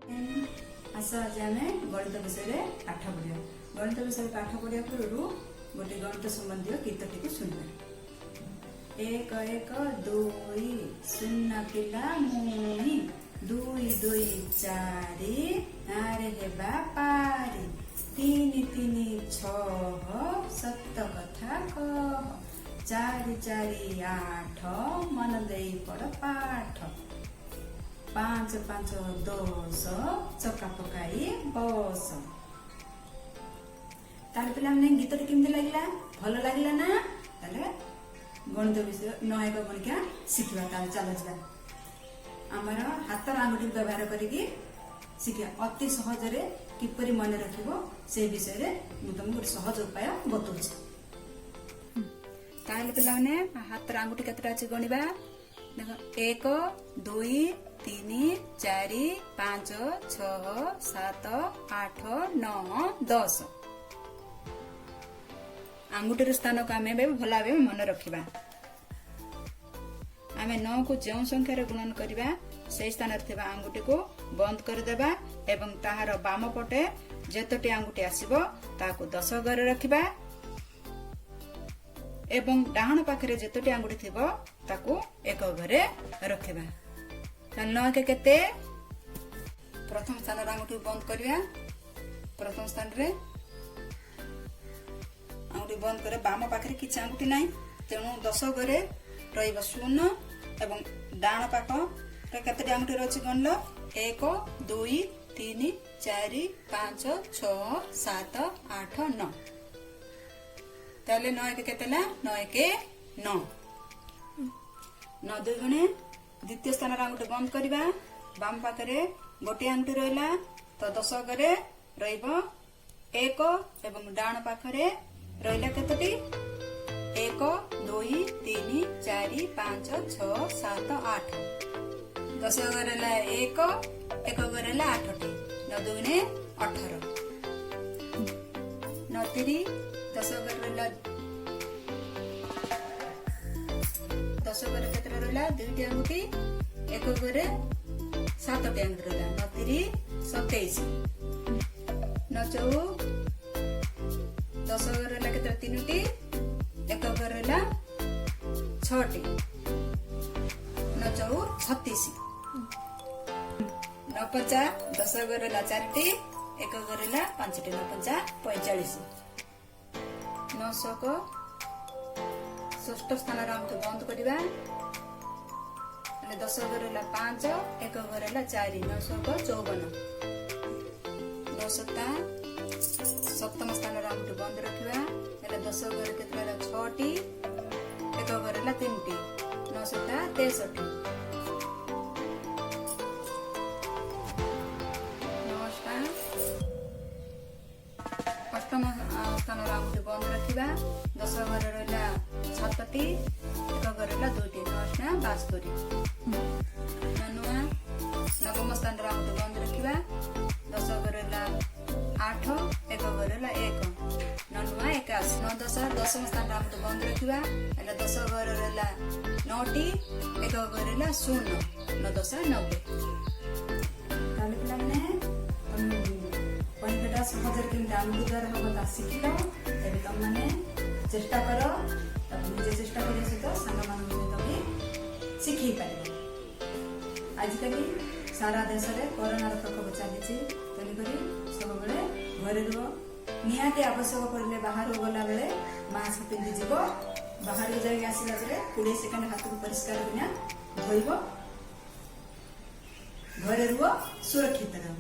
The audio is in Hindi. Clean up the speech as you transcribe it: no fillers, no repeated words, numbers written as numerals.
आस आज आम गणित विषय पाठ पढ़ा। गणित विषय पाठ पढ़ा पूर्व गोटे गणित संबंधी गीतटी को शुणा। एक एक दुई शून्य पिला मुई दुई दुई चारि आरे हेबा पारी तीन तीन छह सत कथा कह चारि चारि आठ मन देई पड़ पाठ पांच पांच दस चका पकाई बस। तार पे गीत केमती लगे भल लगे ना गणित विषय नयक गणिका शिखा। चल जा आमर हाथ आंगुठी व्यवहार करके शिखा अति सहजरे किपरि मन रखिबो से विषय में तुमको गोटे सहज उपाय बतौछि। ताले पिलाने हाथ आंगुठी केतटा अछि गणिबा देख एक दुई तीन चारि पांच छह सात आठ नौ दस आंगुठीर स्थान को आम भल भाव मन रखा। आम 9 को जो संख्यार गुणन करवा से स्थान आंगुठी को बंद करदेबा एवं ताहार बाम पटे जेतोटी आंगुठी आसीबो ताको 10 घरे रखिबा एवं डाहाण पाखरे जेतोटी आंगुठी थिबो ताको 1 घरे रखिबा। 9 के केते प्रथम स्थान आंगुठी बंद करवा। प्रथम स्थान रे आंगुठी बंद करे बाम पाखरे किछ आंगुठी नाही तेणु 10 घरे रहिबो शून्य एवं डाहाण पाख रे केते आंगुठी रहछि गणलो 1 2 3 4 5 6 7 8 9 ताले 9 के केतेला 9 के 9 9 दुई गुणे द्वितीय स्थान आंगुठी बंद करवा। बाम पाखरे गोटे आंगुठी रहिला तो 10 घरे रहिबो 1 एवं डाहाण पाखरे रहिला केतोटी 1 2 3 4 5 6 7 8 10 घरे ला 1 घरे ला 8 टी 9 दुने 18 9 3 10 घरे ला 10 घरे केतरा रहला दुईटी आंगुठी 1 घरे 7 टी आंगुठी रहला 9 3 27 9 4 10 घरे ला केतरा 3 टी 1 घरे ला 6 टी 9 4 36 9 5 10 घरे ला 4 टी 1 घरे ला 5 टी 9 5 45 9 को षष्ठ स्थान आंगुठी बंद करवा। 10 घरे ला 5 1 घरे ला 4 9 को 54 9 सप्तम स्थान आंगुठी बंद रखा। 10 घरे केतरा 6 टी 1 घरे ला 3 टी 9 63 अष्टम स्थान आंगुठी बंद रखा। 10 घरे रहा 7 टी 1 घरे ला 2 टी 9 62 नवम स्थान आंगुठी बंद रखा। 10 घरे ला 8 1 घरे ला 1 9 81 9 10 दशम स्थान आंगुठी बंद रखा। 10 घरे ला 9 टी 1 घरे ला 0 9 10 90 परीक्षा सहजरे केमती आंगुठी द्वारा हम शिखिल तेज तुम मैंने चेष्टा कर निजे चेष्टा करने सहित सांग मान सहित भी शिखी पार। आजिकल सारा देश में कोरोनार प्रकोप चली तेणुक सब घरे रुह निहाती आवश्यक पड़े बाहर गला बेले मास्क पिंधि जीव बाहर जाए आसला बेले 20 सेकेंड हाथ को परिष्कार करना धोब। घरे रुह सुरक्षित रह।